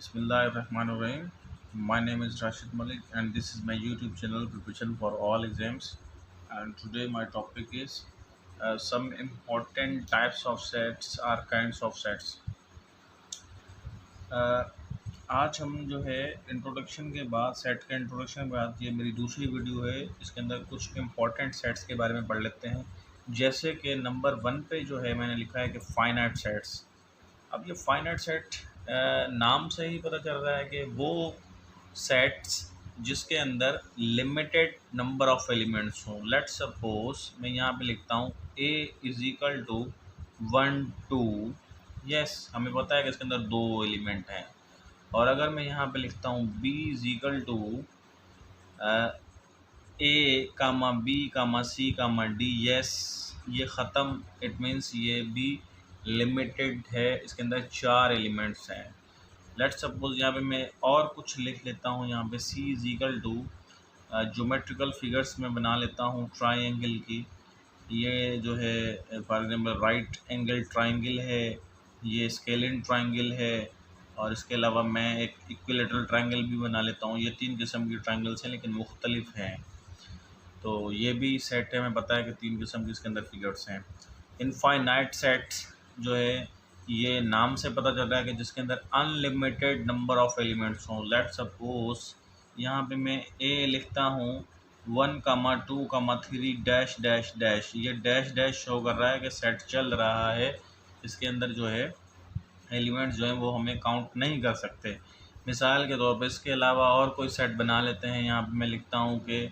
Bismillahirrahmanirrahim. My name is Rashid Malik and this is my YouTube channel Preparation for All Exams. And today my topic is some important types of sets or kinds of sets. Uh, आज हम जो है introduction के बाद set के introduction के बाद ये मेरी दूसरी वीडियो है। इसके अंदर कुछ इम्पोर्टेंट सेट्स के बारे में पढ़ लेते हैं। जैसे कि नंबर 1 पे जो है मैंने लिखा है कि फाइनाइट सेट्स। अब ये फाइनाइट सेट नाम से ही पता चल रहा है कि वो सेट्स जिसके अंदर लिमिटेड नंबर ऑफ एलिमेंट्स हों। लेट्स सपोज मैं यहाँ पे लिखता हूँ a is equal to 1 2। Yes, हमें पता है कि इसके अंदर दो एलिमेंट हैं। और अगर मैं यहाँ पे लिखता हूँ b is equal to a comma b comma c comma d, yes ये ख़त्म। इट मीन्स ये भी लिमिटेड है, इसके अंदर 4 एलिमेंट्स हैं। लेट्स सपोज यहाँ पे मैं और कुछ लिख लेता हूँ। यहाँ पे c is equal to geometrical figures में बना लेता हूँ ट्राइंगल की। ये जो है for example right angle triangle है, ये स्केलिन ट्राइंगल है, और इसके अलावा मैं एक इक्विलेटरल ट्राइंगल भी बना लेता हूँ। ये 3 किस्म की ट्राइंगल्स हैं लेकिन मुख्तलिफ हैं। तो ये भी सेट है, हमें पता है कि 3 किस्म के इसके अंदर फिगर्स हैं। इनफाइनाइट सेट्स जो है ये नाम से पता चल रहा है कि जिसके अंदर अनलिमिटेड नंबर ऑफ एलिमेंट्स हों। लेट्स सपोज यहाँ पे मैं ए लिखता हूँ 1 कामा 2 कामा 3 डैश डैश डैश। ये डैश डैश शो कर रहा है कि सेट चल रहा है, इसके अंदर जो है एलिमेंट्स जो हैं वो हमें काउंट नहीं कर सकते। मिसाल के तौर पर इसके अलावा और कोई सेट बना लेते हैं। यहाँ पे मैं लिखता हूँ कि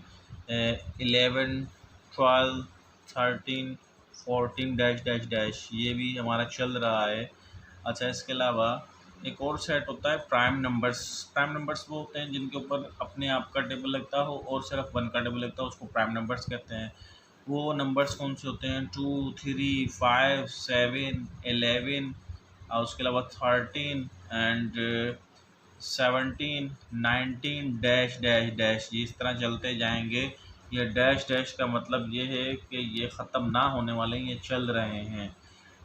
11 12 13 14 डैश डैश डैश, ये भी हमारा चल रहा है। अच्छा, इसके अलावा एक और सेट होता है प्राइम नंबर्स। प्राइम नंबर्स वो होते हैं जिनके ऊपर अपने आप का टेबल लगता हो और सिर्फ 1 का टेबल लगता हो, उसको प्राइम नंबर्स कहते हैं। वो नंबर्स कौन से होते हैं? 2 3 5 7 11, और उसके अलावा 13 एंड 17 19 डैश डैश डैश। ये इस तरह चलते जाएंगे। ये डैश डैश का मतलब ये है कि ये ख़त्म ना होने वाले, ये चल रहे हैं।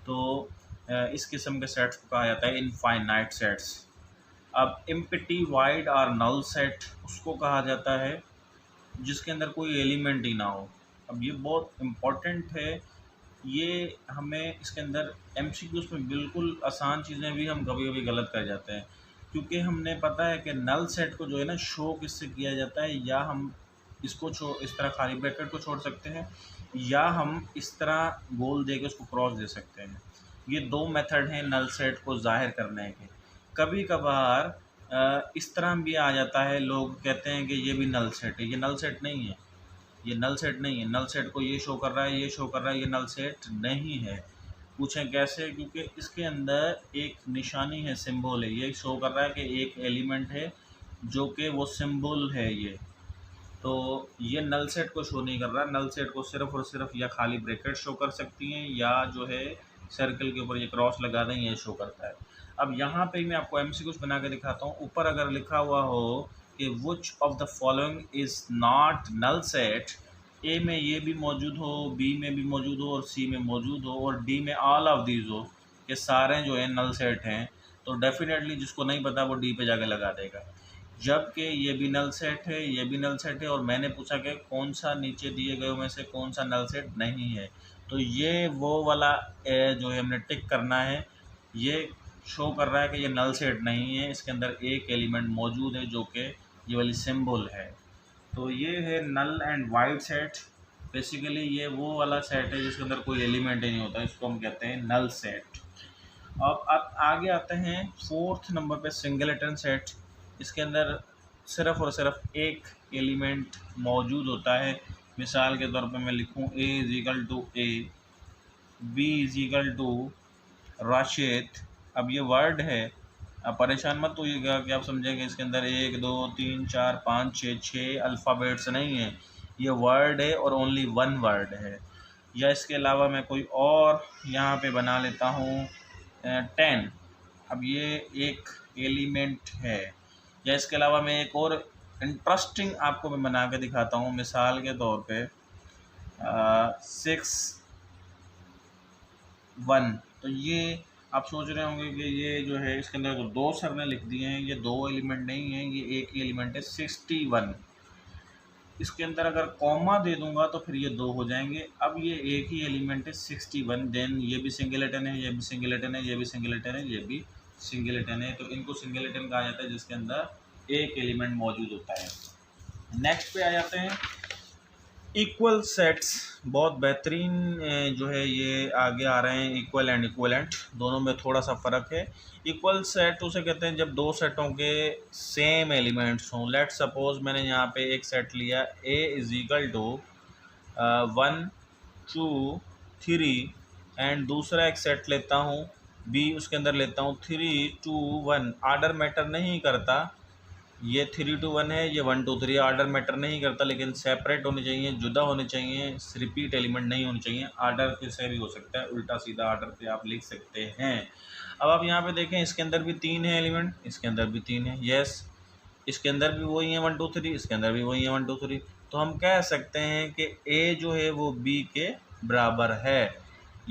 तो इस किस्म के सेट्स को कहा जाता है इनफाइनाइट सेट्स। अब एम्प्टी वाइड और नल सेट उसको कहा जाता है जिसके अंदर कोई एलिमेंट ही ना हो। अब ये बहुत इम्पोर्टेंट है, ये हमें इसके अंदर एमसीक्यूज़ में बिल्कुल आसान चीज़ें भी हम कभी कभी गलत कर जाते हैं, क्योंकि हमने पता है कि नल सेट को जो है ना शो किससे किया जाता है। या हम इसको इस तरह खाली ब्रैकेट को छोड़ सकते हैं, या हम इस तरह गोल दे के उसको क्रॉस दे सकते हैं। ये 2 मेथड हैं नल सेट को ज़ाहिर करने के। कभी कभार इस तरह भी आ जाता है, लोग कहते हैं कि ये भी नल सेट है। ये नल सेट नहीं है, ये नल सेट नहीं है। नल सेट को ये शो कर रहा है, ये शो कर रहा है, ये नल सेट नहीं है। पूछें कैसे? क्योंकि इसके अंदर एक निशानी है, सिंबल है, ये शो कर रहा है कि एक एलिमेंट है जो कि वो सिंबल है ये। तो ये नल सेट को शो नहीं कर रहा। नल सेट को सिर्फ और सिर्फ या खाली ब्रैकेट शो कर सकती हैं, या जो है सर्कल के ऊपर ये क्रॉस लगा दें, ये शो करता है। अब यहाँ पे मैं आपको एमसीक्यूज बना के दिखाता हूँ। ऊपर अगर लिखा हुआ हो कि which of the following is not null set, A में ये भी मौजूद हो, बी में भी मौजूद हो, और सी में मौजूद हो, और डी में ऑल ऑफ दीज हो, कि सारे जो है नल सेट हैं, तो डेफिनेटली जिसको नहीं पता वो डी पे जाके लगा देगा। जबकि ये भी नल सेट है, ये भी नल सेट है, और मैंने पूछा कि कौन सा नीचे दिए गए में से कौन सा नल सेट नहीं है, तो ये वो वाला जो है हमने टिक करना है। ये शो कर रहा है कि ये नल सेट नहीं है, इसके अंदर एक एलिमेंट मौजूद है जो कि ये वाली सिंबल है। तो ये है null and void set. Basically ये वो वाला सेट है जिसके अंदर कोई एलिमेंट ही नहीं होता, इसको हम कहते हैं नल सेट। अब आगे आते हैं 4th नंबर पे सिंगलेटन सेट। इसके अंदर सिर्फ़ और सिर्फ एक एलिमेंट मौजूद होता है। मिसाल के तौर पे मैं लिखूँ a is equal to a, b is equal to Rashid. अब ये वर्ड है, अब परेशान मत होइएगा कि आप समझेंगे इसके अंदर 1 2 3 4 5 6 अल्फ़ाबेट्स नहीं है। ये वर्ड है और ओनली 1 वर्ड है। या इसके अलावा मैं कोई और यहाँ पे बना लेता हूँ 10। अब ये एक एलिमेंट है। या इसके अलावा मैं एक और इंटरेस्टिंग आपको मैं बना के दिखाता हूँ। मिसाल के तौर पे 6 1, तो ये आप सोच रहे होंगे कि ये जो है इसके अंदर तो दो सर ने लिख दिए हैं, ये दो एलिमेंट नहीं है, ये एक ही एलिमेंट है 61। इसके अंदर अगर कॉमा दे दूंगा तो फिर ये दो हो जाएंगे। अब ये एक ही एलिमेंट है 61, देन ये भी सिंगलेटन है, ये भी सिंगलेटन है, ये भी सिंगलेटन है, ये भी सिंगलेटन है। तो इनको सिंगलेटन कहा जाता है जिसके अंदर एक एलिमेंट मौजूद होता है। नेक्स्ट पे आ जाते हैं इक्वल सेट्स। बहुत बेहतरीन जो है ये आगे आ रहे हैं। इक्वल एंड इक्वलेंट दोनों में थोड़ा सा फ़र्क है। इक्वल सेट उसे कहते हैं जब दो सेटों के सेम एलिमेंट्स हों। लेट सपोज मैंने यहाँ पे एक सेट लिया A is equal to 1 2 3 and दूसरा एक सेट लेता हूँ B, उसके अंदर लेता हूँ 3 2 1। आर्डर मैटर नहीं करता, ये 3 2 1 है, ये 1 2 3। आर्डर मैटर नहीं करता, लेकिन सेपरेट होने चाहिए, जुदा होने चाहिए, रिपीट एलिमेंट नहीं होने चाहिए। आर्डर किसी भी हो सकता है, उल्टा सीधा आर्डर पे आप लिख सकते हैं। अब आप यहाँ पे देखें, इसके अंदर भी 3 है एलिमेंट, इसके अंदर भी 3 है, यस। इसके अंदर भी वही है 1 2 3, इसके अंदर भी वही है 1 2 3। तो हम कह सकते हैं कि A जो है वो B के बराबर है।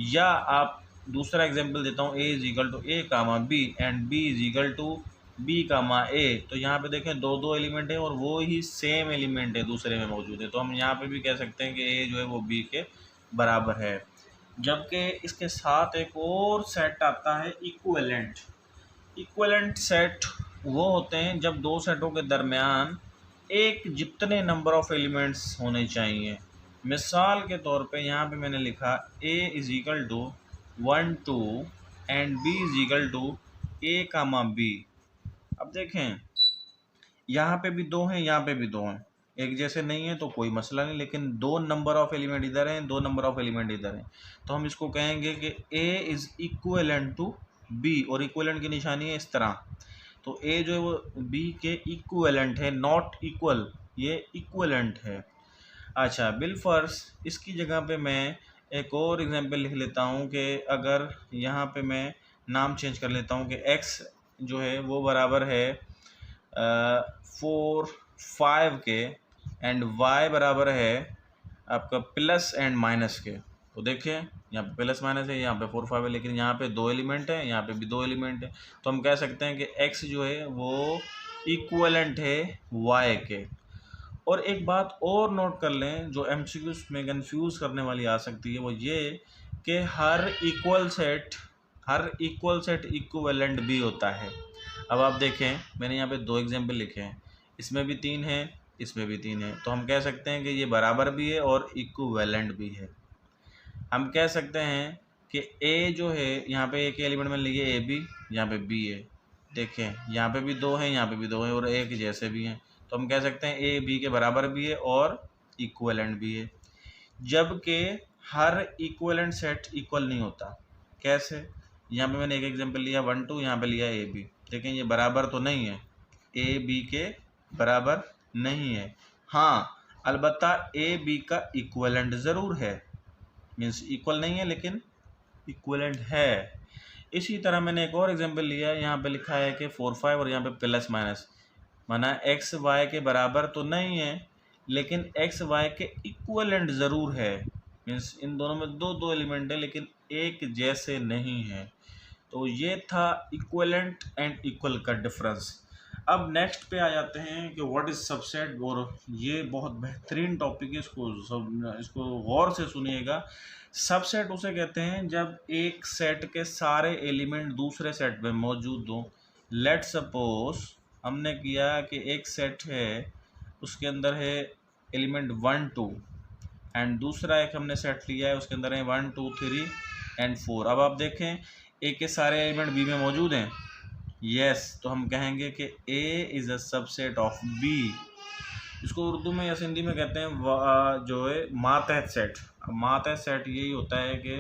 या आप दूसरा एग्जाम्पल देता हूँ, A is equal to A comma B and B is equal to B comma A। तो यहाँ पे देखें दो दो एलिमेंट है और वो ही सेम एलिमेंट है दूसरे में मौजूद है। तो हम यहाँ पे भी कह सकते हैं कि A जो है वो B के बराबर है। जबकि इसके साथ एक और सेट आता है इक्विवेलेंट। इक्विवेलेंट सेट वो होते हैं जब दो सेटों के दरमियान एक जितने नंबर ऑफ एलिमेंट्स होने चाहिए। मिसाल के तौर पे यहाँ पे मैंने लिखा A is equal to 1 2 and B is equal to A comma B। अब देखें यहाँ पे भी दो हैं, यहाँ पे भी दो हैं, एक जैसे नहीं है तो कोई मसला नहीं, लेकिन दो नंबर ऑफ एलिमेंट इधर हैं, दो नंबर ऑफ एलिमेंट इधर हैं। तो हम इसको कहेंगे कि A is equivalent to B और इक्वलेंट की निशानी है इस तरह। तो A जो है वो B के इक्वलेंट है, नॉट इक्वल, ये इक्वलेंट है। अच्छा, बिलफर्स इसकी जगह पे मैं एक और एग्जांपल लिख लेता हूँ कि अगर यहाँ पे मैं नाम चेंज कर लेता हूँ कि x जो है वो बराबर है 4 5 के एंड y बराबर है आपका प्लस एंड माइनस के। तो देखिए यहाँ पे प्लस माइनस है, यहाँ पे 4 5 है, लेकिन यहाँ पे दो एलिमेंट है, यहाँ पे भी दो एलिमेंट है। तो हम कह सकते हैं कि x जो है वो इक्वलेंट है y के। और एक बात और नोट कर लें जो MCQs में कंफ्यूज करने वाली आ सकती है, वो ये कि हर इक्वल सेट इक्विवेलेंट भी होता है। अब आप देखें मैंने यहाँ पे दो एग्जांपल लिखे हैं, इसमें भी 3 है, इसमें भी 3 है। तो हम कह सकते हैं कि ये बराबर भी है और इक्विवेलेंट भी है। हम कह सकते हैं कि A जो है यहाँ पे एक एलिमेंट में लिए AB, यहाँ पे B है। देखें यहाँ पे भी दो हैं, यहाँ पे भी दो हैं और एक जैसे भी हैं। तो हम कह सकते हैं A B के बराबर भी है और इक्विवेलेंट भी है। जबकि हर इक्विवेलेंट सेट इक्वल नहीं होता। कैसे? यहाँ पे मैंने एक एग्जांपल लिया 1 2, यहाँ पे लिया AB। देखें ये बराबर तो नहीं है, A B के बराबर नहीं है। हाँ, अलबत्ता A B का इक्विवेलेंट ज़रूर है, मीन्स इक्वल नहीं है लेकिन इक्विवेलेंट है। इसी तरह मैंने एक और एग्जांपल लिया है, यहाँ पे लिखा है कि 4 5 और यहाँ पे प्लस माइनस, माना x y के बराबर तो नहीं है लेकिन x y के इक्विवेलेंट ज़रूर है। मीन्स इन दोनों में दो दो एलिमेंट है लेकिन एक जैसे नहीं है। तो ये था इक्विवेलेंट एंड इक्वल का डिफरेंस। अब नेक्स्ट पे आ जाते हैं कि व्हाट इज़ सबसेट। और ये बहुत बेहतरीन टॉपिक है, इसको गौर से सुनिएगा। सबसेट उसे कहते हैं जब एक सेट के सारे एलिमेंट दूसरे सेट में मौजूद हों। लेट सपोज हमने किया कि एक सेट है, उसके अंदर है एलिमेंट 1 2 एंड दूसरा एक हमने सेट लिया है, उसके अंदर है 1 2 3 एंड 4। अब आप देखें ए के सारे एलिमेंट बी में मौजूद हैं, यस। तो हम कहेंगे कि A is a subset of B. इसको उर्दू में या हिंदी में कहते हैं जो है मातहत सेट। अब मातहत सेट यही होता है कि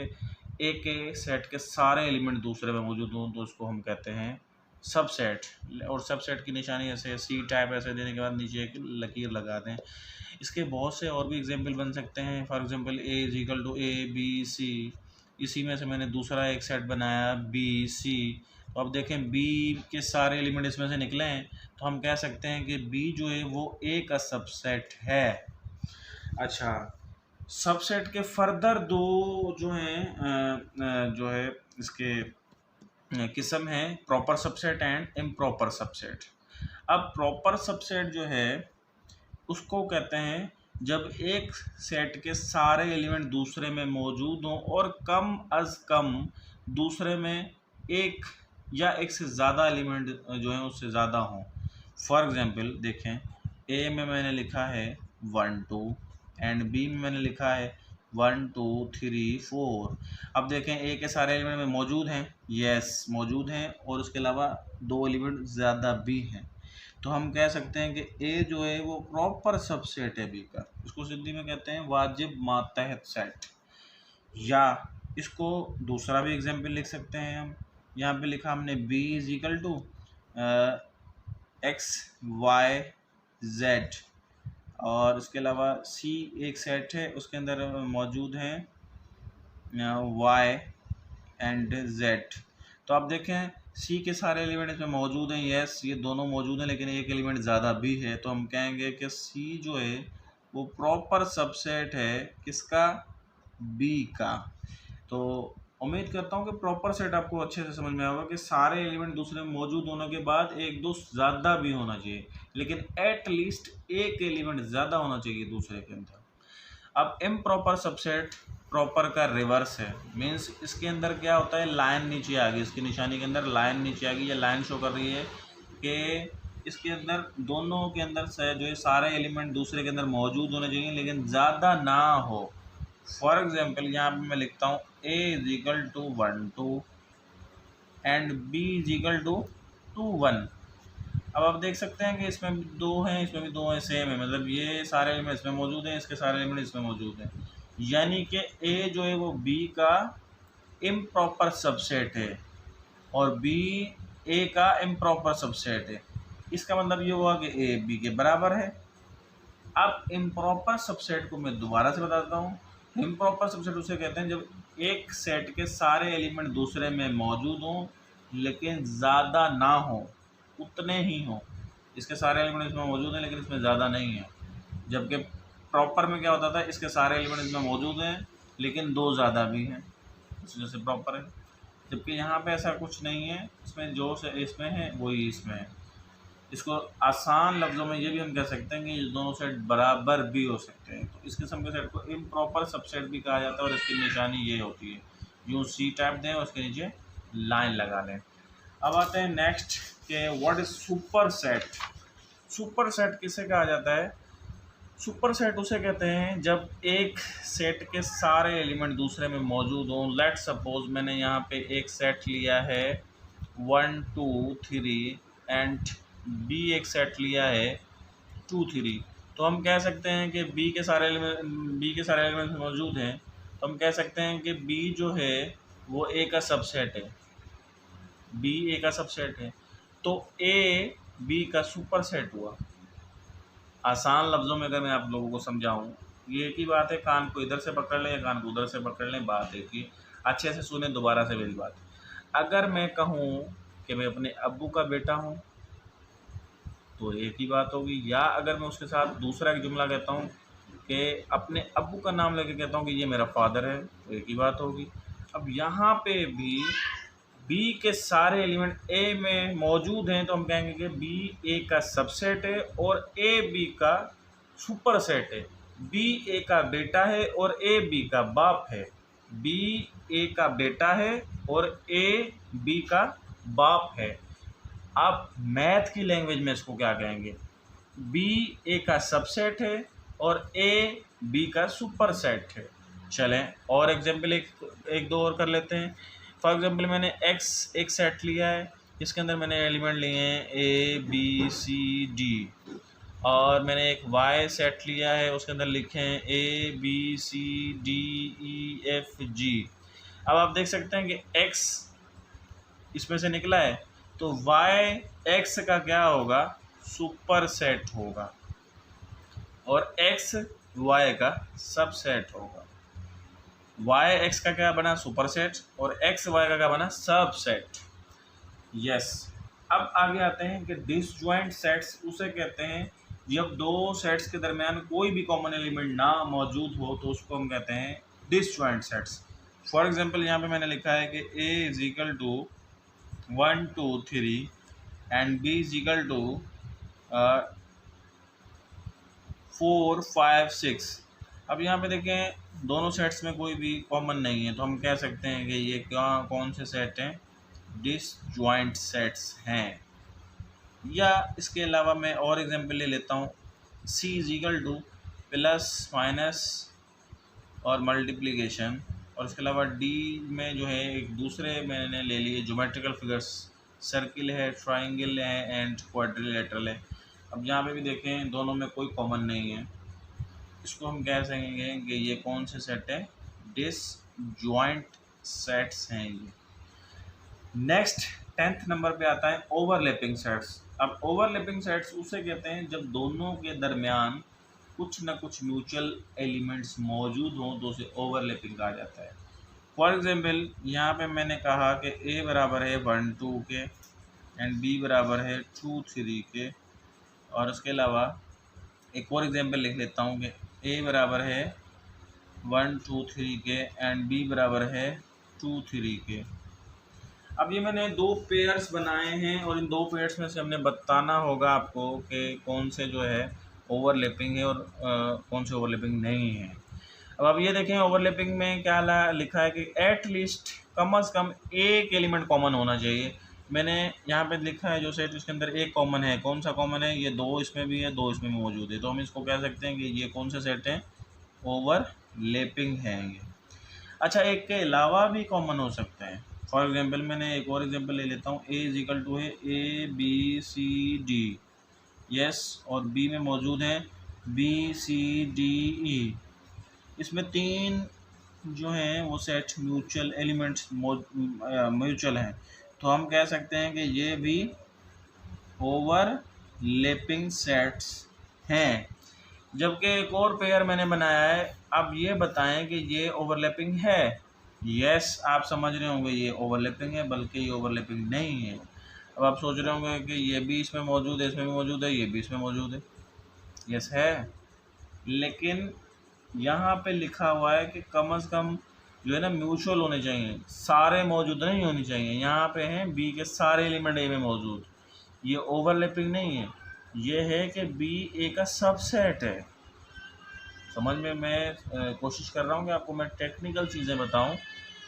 ए के सेट के सारे एलिमेंट दूसरे में मौजूद हों, तो उसको हम कहते हैं सबसेट। और सबसेट की निशानी ऐसे सी टाइप ऐसे देने के बाद नीचे एक लकीर लगा दें। इसके बहुत से और भी एग्जांपल बन सकते हैं। For example A is equal to A B C। इसी में से मैंने दूसरा एक सेट बनाया B C। तो अब देखें B के सारे एलिमेंट इसमें से निकले हैं, तो हम कह सकते हैं कि B जो है वो A का सबसेट है। अच्छा, सबसेट के फर्दर दो जो हैं जो है इसके किस्म है proper subset and improper subset. अब प्रॉपर सबसेट जो है उसको कहते हैं जब एक सेट के सारे एलिमेंट दूसरे में मौजूद हों और कम अज़ कम दूसरे में एक या एक से ज़्यादा एलिमेंट जो है उससे ज़्यादा हों। फॉर एग्ज़ाम्पल देखें, ए में मैंने लिखा है 1 2 एंड बी में मैंने लिखा है 1 2 3 4। अब देखें ए के सारे एलिमेंट में मौजूद हैं, यस मौजूद हैं, और उसके अलावा 2 एलिमेंट ज़्यादा भी हैं। तो हम कह सकते हैं कि ए जो है वो प्रॉपर सबसेट है बी का। इसको सिंधी में कहते हैं वाजिब मातहत सेट। या इसको दूसरा भी एग्जाम्पल लिख सकते हैं हम। यहाँ पे लिखा हमने b is equal to x y z, और इसके अलावा c एक सेट है, उसके अंदर मौजूद हैं y एंड z। तो आप देखें c के सारे एलिमेंट इसमें मौजूद हैं, यस ये दोनों मौजूद हैं, लेकिन एक एलिमेंट ज़्यादा भी है। तो हम कहेंगे कि c जो है वो प्रॉपर सबसेट है किसका, b का। तो उम्मीद करता हूँ कि प्रॉपर सेट आपको अच्छे से समझ में आएगा कि सारे एलिमेंट दूसरे में मौजूद होने के बाद एक दो ज़्यादा भी होना चाहिए, लेकिन एट लीस्ट एक एलिमेंट ज़्यादा होना चाहिए दूसरे के अंदर। अब इम्प्रॉपर सबसेट प्रॉपर का रिवर्स है, मीन्स इसके अंदर क्या होता है, लाइन नीचे आ गई, इसकी निशानी के अंदर लाइन नीचे आ गई, या लाइन शो कर रही है कि इसके अंदर दोनों के अंदर से जो है सारे एलिमेंट दूसरे के अंदर मौजूद होने चाहिए लेकिन ज़्यादा ना हो। फॉर एग्जाम्पल यहाँ पे मैं लिखता हूँ a is equal to 1 2 and b is equal to 2 1। अब आप देख सकते हैं कि इसमें भी 2 हैं, इसमें भी 2 हैं, सेम है, मतलब ये सारे एलिमेंट इसमें मौजूद हैं, इसके सारे एलिमेंट इसमें मौजूद हैं, यानी कि a जो है वो b का इम्प्रॉपर सबसेट है और b a का इम्प्रॉपर सबसेट है। इसका मतलब ये हुआ कि a b के बराबर है। अब इम्प्रॉपर सबसेट को मैं दोबारा से बताता हूँ। इम्प्रॉपर सबसेट उसे कहते हैं जब एक सेट के सारे एलिमेंट दूसरे में मौजूद हों लेकिन ज़्यादा ना हो, उतने ही हों। इसके सारे एलिमेंट इसमें मौजूद हैं लेकिन इसमें ज़्यादा नहीं है। जबकि प्रॉपर में क्या होता था, इसके सारे एलिमेंट इसमें मौजूद हैं लेकिन 2 ज़्यादा भी हैं, इस वजह से प्रॉपर है। जबकि यहाँ पे ऐसा कुछ नहीं है, इसमें जो से इसमें है वही इसमें है। इसको आसान लफ्ज़ों में ये भी हम कह सकते हैं कि ये दोनों सेट बराबर भी हो सकते हैं। तो इस किस्म के सेट को इम्प्रॉपर सबसेट भी कहा जाता है और इसकी निशानी ये होती है, यूँ सी टाइप दें और उसके नीचे लाइन लगा लें। अब आते हैं नेक्स्ट के what is super set. Super set किसे कहा जाता है, सुपर सेट उसे कहते हैं जब एक सेट के सारे एलिमेंट दूसरे में मौजूद हों। लेट सपोज मैंने यहाँ पे एक सेट लिया है 1 2 3 एंड बी एक सेट लिया है 2 3। तो हम कह सकते हैं कि बी के सारे एलिमेंट मौजूद हैं, तो हम कह सकते हैं कि बी जो है वो ए का सबसेट है, बी ए का सबसेट है, तो ए बी का सुपर सेट हुआ। आसान लफ्ज़ों में अगर मैं आप लोगों को समझाऊँ, ये एक ही बात है, कान को इधर से पकड़ लें या कान को उधर से पकड़ लें, बात एक ही। अच्छे से सुने दोबारा से मेरी बात। अगर मैं कहूँ कि मैं अपने अब्बू का बेटा हूँ तो एक ही बात होगी, या अगर मैं उसके साथ दूसरा एक जुमला कहता हूँ कि अपने अब्बू का नाम लेके कहता हूँ कि ये मेरा फादर है, तो एक ही बात होगी। अब यहाँ पे भी बी के सारे एलिमेंट ए में मौजूद हैं, तो हम कहेंगे कि बी ए का सबसेट है और ए बी का सुपर सेट है। बी ए का बेटा है और ए बी का बाप है। बी ए का बेटा है और ए बी का बाप है। आप मैथ की लैंग्वेज में इसको क्या कहेंगे, बी ए का सबसेट है और ए बी का सुपर सेट है। चलें और एग्जाम्पल एक दो और कर लेते हैं। फॉर एग्जांपल मैंने एक्स एक सेट लिया है, इसके अंदर मैंने एलिमेंट लिए हैं ए बी सी डी, और मैंने एक वाई सेट लिया है, उसके अंदर लिखे हैं A B C D E F G. अब आप देख सकते हैं कि एक्स इसमें से निकला है, तो वाई एक्स का क्या होगा, सुपर सेट होगा, और एक्स वाई का सबसेट होगा। वाई एक्स का क्या बना, सुपर सेट, और एक्स वाई का क्या बना, सबसेट। यस। अब आगे आते हैं कि डिसजॉइंट सेट्स उसे कहते हैं जब दो सेट्स के दरमियान कोई भी कॉमन एलिमेंट ना मौजूद हो, तो उसको हम कहते हैं डिसजॉइंट सेट्स। फॉर एग्जांपल यहाँ पे मैंने लिखा है कि a is equal to 1 2 3 and b is equal to 4 5 6। अब यहाँ पे देखें दोनों सेट्स में कोई भी कॉमन नहीं है, तो हम कह सकते हैं कि ये कौन से सेट हैं, डिसजॉइंट सेट्स हैं। या इसके अलावा मैं और एग्जांपल ले लेता हूँ, c is equal two plus minus और मल्टीप्लिकेशन, और इसके अलावा d में जो है एक दूसरे मैंने ले लिए ज्योमेट्रिकल फिगर्स, सर्किल है, ट्राइंगल है एंड क्वाड्रिलेटरल है। अब यहाँ पे भी देखें दोनों में कोई कॉमन नहीं है, इसको हम कह सकेंगे कि ये कौन से सेट है, डिसजॉइंट सेट्स हैं ये। नेक्स्ट 10th नंबर पे आता है ओवरलैपिंग सेट्स। अब ओवरलैपिंग सेट्स उसे कहते हैं जब दोनों के दरमियान कुछ न कुछ म्यूचुअल एलिमेंट्स मौजूद हों तो उसे ओवरलैपिंग कहा जाता है। फॉर एग्जांपल यहाँ पे मैंने कहा कि a बराबर है 1 2 के एंड b बराबर है 2 3 के, और उसके अलावा एक और एग्जांपल लिख लेता हूँ कि a बराबर है 1 2 3 के एंड b बराबर है 2 3 के। अब ये मैंने दो पेयर्स बनाए हैं और इन दो पेयर्स में से हमने बताना होगा आपको कि कौन से जो है ओवरलैपिंग है और कौन से ओवरलैपिंग नहीं है। अब ये देखें ओवरलैपिंग में क्या लिखा है कि एट लीस्ट कम से कम एक एलिमेंट कॉमन होना चाहिए। मैंने यहाँ पे लिखा है जो सेट इसके अंदर एक कॉमन है, कौन सा कॉमन है, ये दो इसमें भी है, दो इसमें भी मौजूद है, तो हम इसको कह सकते हैं कि ये कौन से सेट हैं, ओवरलैपिंग है ये। अच्छा, एक के अलावा भी कॉमन हो सकते हैं। फॉर एग्जांपल मैंने एक और एग्जांपल ले लेता हूँ, a इज इक्वल टू है ABCD, यस, और b में मौजूद है BCDE। इसमें तीन जो हैं वो सेट म्यूचुअल एलिमेंट्स म्यूचुअल हैं, तो हम कह सकते हैं कि ये भी ओवरलैपिंग सेट्स हैं। जबकि एक और पेयर मैंने बनाया है, अब ये बताएं कि ये ओवरलैपिंग है। यस, आप समझ रहे होंगे ये ओवरलैपिंग है, बल्कि ये ओवरलैपिंग नहीं है। अब आप सोच रहे होंगे कि ये भी इसमें मौजूद है, इसमें भी मौजूद है, ये भी इसमें मौजूद है। यस है, लेकिन यहाँ पे लिखा हुआ है कि कम से कम जो है ना म्यूचुअल होने चाहिए, सारे मौजूद नहीं होनी चाहिए। यहाँ पे हैं बी के सारे एलिमेंट ए में मौजूद, ये ओवरलैपिंग नहीं है, ये है कि बी ए का सबसेट है। समझ में मैं कोशिश कर रहा हूँ कि आपको मैं टेक्निकल चीज़ें बताऊँ।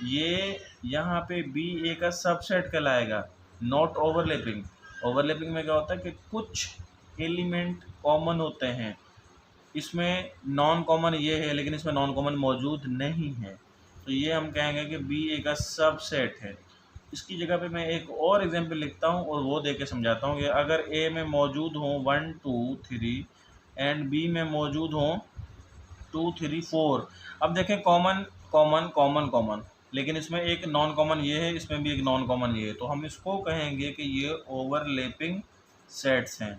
ये यहाँ पे बी ए का सबसेट कहलाएगा, नॉट ओवरलैपिंग। ओवरलैपिंग में क्या होता है कि कुछ एलिमेंट कॉमन होते हैं, इसमें नॉन कॉमन ये है लेकिन इसमें नॉन कॉमन मौजूद नहीं है, तो ये हम कहेंगे कि बी ए का सबसेट है। इसकी जगह पे मैं एक और एग्जांपल लिखता हूँ और वो दे के समझाता हूँ कि अगर ए में मौजूद हो 1 2 3 एंड बी में मौजूद हो 2 3 4। अब देखें कॉमन कॉमन कॉमन कॉमन, लेकिन इसमें एक नॉन कॉमन ये है, इसमें भी एक नॉन कॉमन ये है, तो हम इसको कहेंगे कि ये ओवरलैपिंग सेट्स हैं।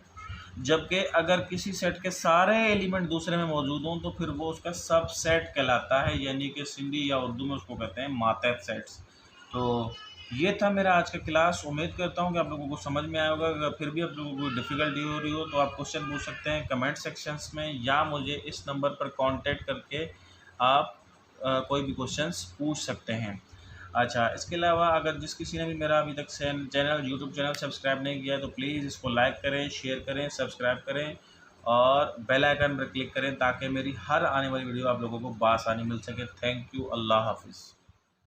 जबकि अगर किसी सेट के सारे एलिमेंट दूसरे में मौजूद हों तो फिर वो उसका सब सेट कहलाता है, यानी कि सिंधी या उर्दू में उसको कहते हैं मातहत सेट्स। तो ये था मेरा आज का क्लास। उम्मीद करता हूँ कि आप लोगों को समझ में आया होगा। अगर फिर भी आप लोगों को डिफ़िकल्टी हो रही हो तो आप क्वेश्चन पूछ सकते हैं कमेंट सेक्शंस में, या मुझे इस नंबर पर कांटेक्ट करके आप कोई भी क्वेश्चंस पूछ सकते हैं। अच्छा, इसके अलावा अगर जिस किसी ने भी मेरा अभी तक चैनल यूट्यूब चैनल सब्सक्राइब नहीं किया तो प्लीज़ इसको लाइक करें, शेयर करें, सब्सक्राइब करें और बेल आइकन पर क्लिक करें ताकि मेरी हर आने वाली वीडियो आप लोगों को बआसानी मिल सके। थैंक यू, अल्लाह हाफिज़।